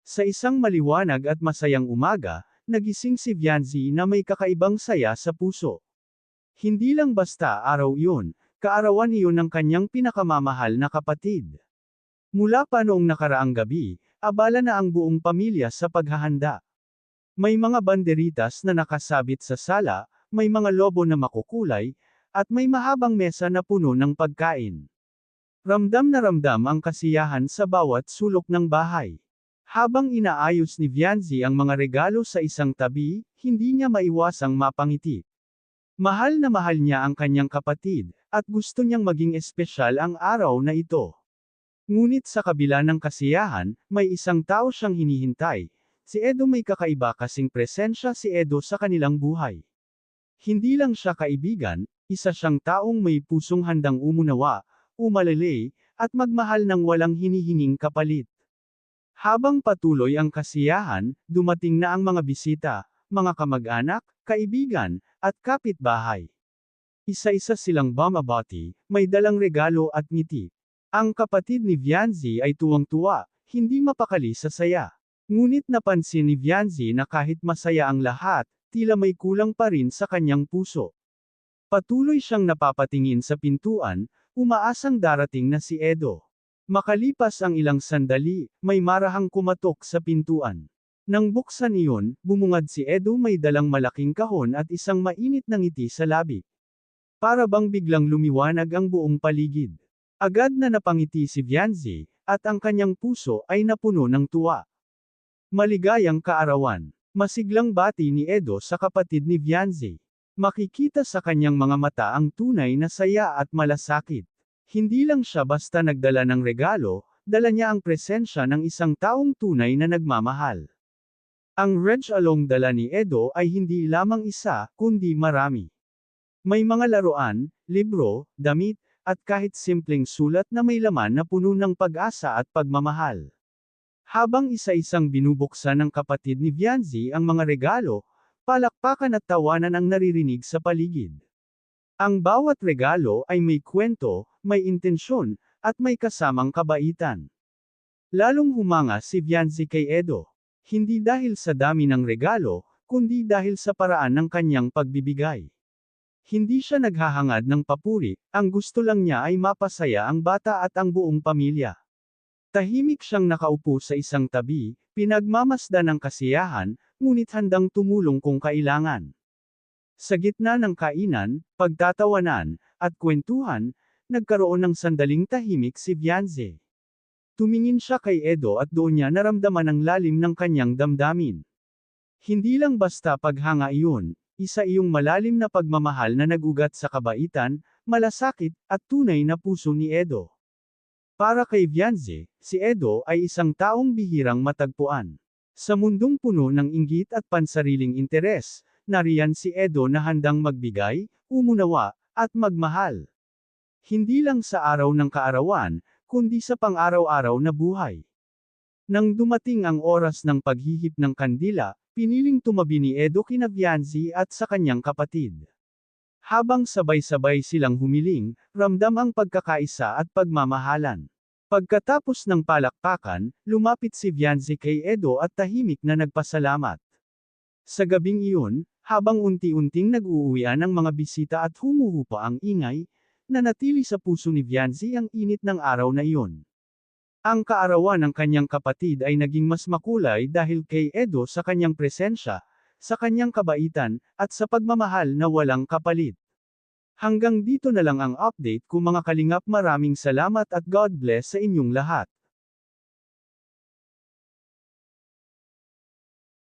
Sa isang maliwanag at masayang umaga, nagising si Vianzi na may kakaibang saya sa puso. Hindi lang basta araw iyon, kaarawan iyon ng kanyang pinakamamahal na kapatid. Mula pa noong nakaraang gabi, abala na ang buong pamilya sa paghahanda. May mga banderitas na nakasabit sa sala, may mga lobo na makukulay, at may mahabang mesa na puno ng pagkain. Ramdam na ramdam ang kasiyahan sa bawat sulok ng bahay. Habang inaayos ni Vianzi ang mga regalo sa isang tabi, hindi niya maiwasang mapangiti. Mahal na mahal niya ang kanyang kapatid, at gusto niyang maging espesyal ang araw na ito. Ngunit sa kabila ng kasiyahan, may isang tao siyang hinihintay. Si Edo, may kakaiba kasing presensya si Edo sa kanilang buhay. Hindi lang siya kaibigan, isa siyang taong may pusong handang umunawa, umalelay, at magmahal ng walang hinihinging kapalit. Habang patuloy ang kasiyahan, dumating na ang mga bisita, mga kamag-anak, kaibigan, at kapitbahay. Isa-isa silang bumabati, may dalang regalo at ngiti. Ang kapatid ni Vianzi ay tuwang-tuwa, hindi mapakali sa saya. Ngunit napansin ni Vianzi na kahit masaya ang lahat, tila may kulang pa rin sa kanyang puso. Patuloy siyang napapatingin sa pintuan, umaasang darating na si Edo. Makalipas ang ilang sandali, may marahang kumatok sa pintuan. Nang buksan iyon, bumungad si Edo, may dalang malaking kahon at isang mainit na ngiti sa labi. Para bang biglang lumiwanag ang buong paligid. Agad na napangiti si Vianzi, at ang kanyang puso ay napuno ng tuwa. Maligayang kaarawan. Masiglang bati ni Edo sa kapatid ni Vianzi. Makikita sa kanyang mga mata ang tunay na saya at malasakit. Hindi lang siya basta nagdala ng regalo, dala niya ang presensya ng isang taong tunay na nagmamahal. Ang regalo dala ni Edo ay hindi lamang isa, kundi marami. May mga laruan, libro, damit, at kahit simpleng sulat na may laman na puno ng pag-asa at pagmamahal. Habang isa-isang binubuksan ng kapatid ni Vianzi ang mga regalo, palakpakan at tawanan ang naririnig sa paligid. Ang bawat regalo ay may kwento, may intensyon, at may kasamang kabaitan. Lalong humanga si Vianzi kay Edo. Hindi dahil sa dami ng regalo, kundi dahil sa paraan ng kanyang pagbibigay. Hindi siya naghahangad ng papuri, ang gusto lang niya ay mapasaya ang bata at ang buong pamilya. Tahimik siyang nakaupo sa isang tabi, pinagmamasdan ng kasiyahan, ngunit handang tumulong kung kailangan. Sa gitna ng kainan, pagtatawanan, at kwentuhan, nagkaroon ng sandaling tahimik si Vianzi. Tumingin siya kay Edo at doon niya naramdaman ang lalim ng kanyang damdamin. Hindi lang basta paghanga iyon, isa iyong malalim na pagmamahal na nagugat sa kabaitan, malasakit, at tunay na puso ni Edo. Para kay Vianzi, si Edo ay isang taong bihirang matagpuan. Sa mundong puno ng inggit at pansariling interes, nariyan si Edo na handang magbigay, umunawa, at magmahal. Hindi lang sa araw ng kaarawan, kundi sa pang-araw-araw na buhay. Nang dumating ang oras ng paghihip ng kandila, piniling tumabi ni Edo kina Vianzi at sa kanyang kapatid. Habang sabay-sabay silang humiling, ramdam ang pagkakaisa at pagmamahalan. Pagkatapos ng palakpakan, lumapit si Vianzi kay Edo at tahimik na nagpasalamat. Sa gabing iyon, habang unti-unting nag-uuwian ang mga bisita at humuhupa ang ingay, nanatili sa puso ni Vianzi ang init ng araw na iyon. Ang kaarawan ng kanyang kapatid ay naging mas makulay dahil kay Edo sa kanyang presensya, sa kanyang kabaitan, at sa pagmamahal na walang kapalit. Hanggang dito na lang ang update ko mga kalingap, maraming salamat at God bless sa inyong lahat.